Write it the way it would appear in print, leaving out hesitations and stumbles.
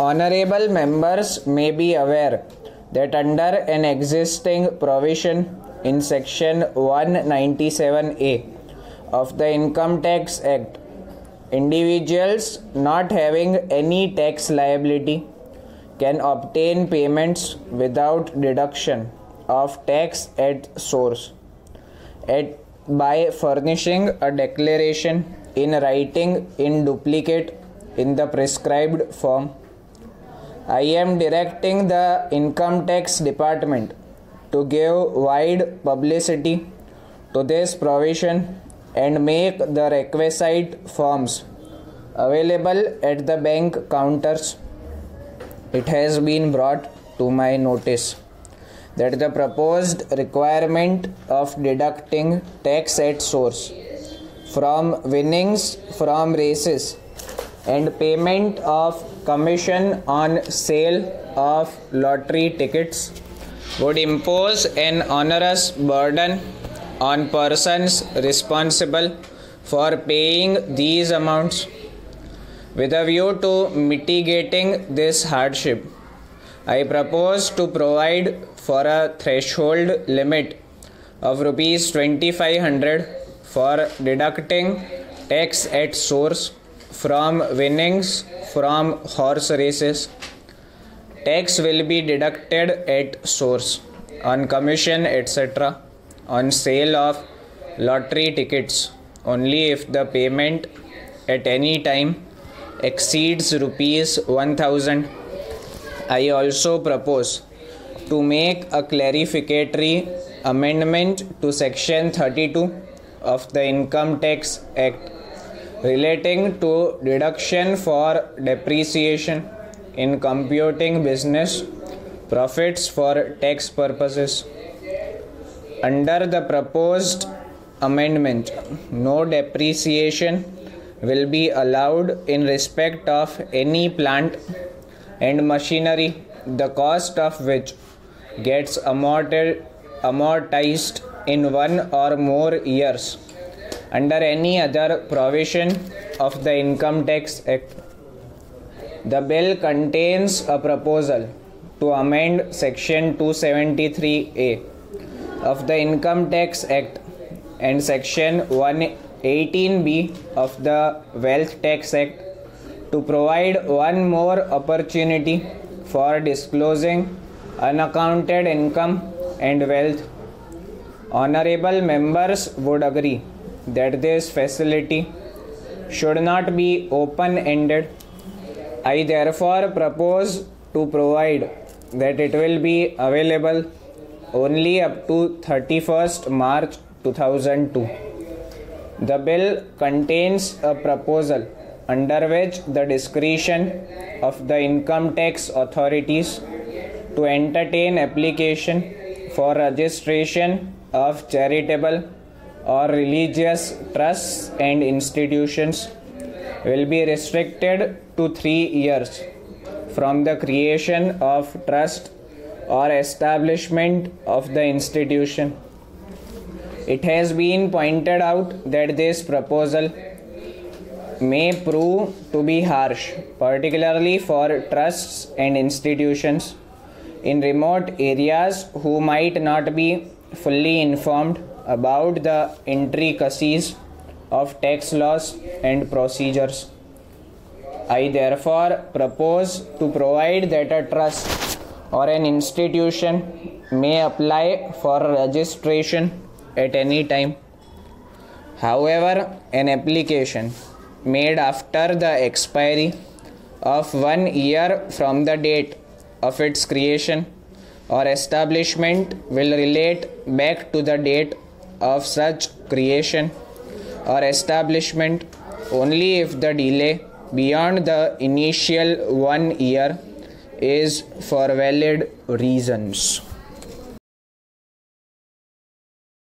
Honorable members may be aware that under an existing provision in Section 197A of the Income Tax Act, individuals not having any tax liability can obtain payments without deduction of tax at source by furnishing a declaration in writing in duplicate in the prescribed form. I am directing the Income Tax Department to give wide publicity to this provision and make the requisite forms available at the bank counters. It has been brought to my notice that the proposed requirement of deducting tax at source from winnings from races and payment of commission on sale of lottery tickets would impose an onerous burden on persons responsible for paying these amounts. With a view to mitigating this hardship, I propose to provide for a threshold limit of Rs 2500 for deducting tax at source from winnings from horse races. Tax will be deducted at source on commission etc. on sale of lottery tickets only if the payment at any time exceeds Rs 1000. I also propose to make a clarificatory amendment to Section 32 of the Income Tax Act relating to deduction for depreciation in computing business profits for tax purposes. Under the proposed amendment, no depreciation will be allowed in respect of any plant and machinery, the cost of which gets amortized in one or more years under any other provision of the Income Tax Act. The bill contains a proposal to amend Section 273A of the Income Tax Act and Section 118B of the Wealth Tax Act to provide one more opportunity for disclosing unaccounted income and wealth. Honorable members would agree that this facility should not be open-ended. I therefore propose to provide that it will be available only up to 31st March 2002. The bill contains a proposal under which the discretion of the income tax authorities to entertain application for registration of charitable or religious trusts and institutions will be restricted to 3 years from the creation of trust or establishment of the institution. It has been pointed out that this proposal may prove to be harsh, particularly for trusts and institutions in remote areas who might not be fully informed about the intricacies of tax laws and procedures. I therefore propose to provide that a trust or an institution may apply for registration at any time. However, an application made after the expiry of 1 year from the date of its creation or establishment will relate back to the date of such creation or establishment only if the delay beyond the initial 1 year is for valid reasons.